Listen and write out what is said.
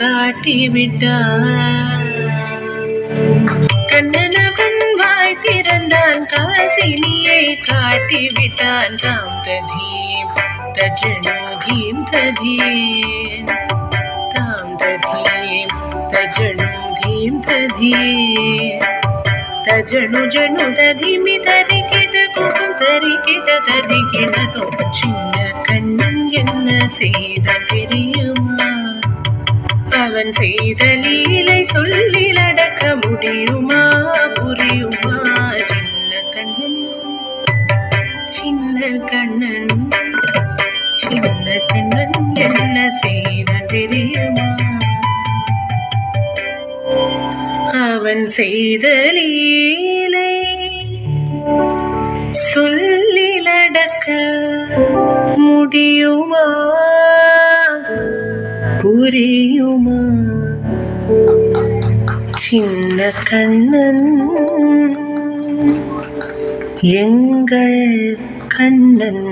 காட்டிவிட்டான். கண்ணனவன் வாய் திறந்தான், காசினியை காட்டிவிட்டான். தாம் ததீம் தஜனோ தீம் ததீம், தாம் ததீம் தஜனோ தீம் ததீம், தஜனு ஜனு ததிமி தரிக்கிட குகும் தரிக்கிட தரிக்கிடதோ. சின்ன கண்ணன் என்ன செய்த தெரியுமா? அவன் செய்த லீலை சொல்லில் அடக்க முடியுமா? புரியுமா? சின்ன கண்ணன் சின்ன கண்ணன் சின்ன கண்ணன் என்ன செய்த தெரியுமா? அவன் செய்த லீலை சொல்லில் அடக்க முடியுமா? புரியுமா? சின்ன கண்ணன் எங்கள் கண்ணன்.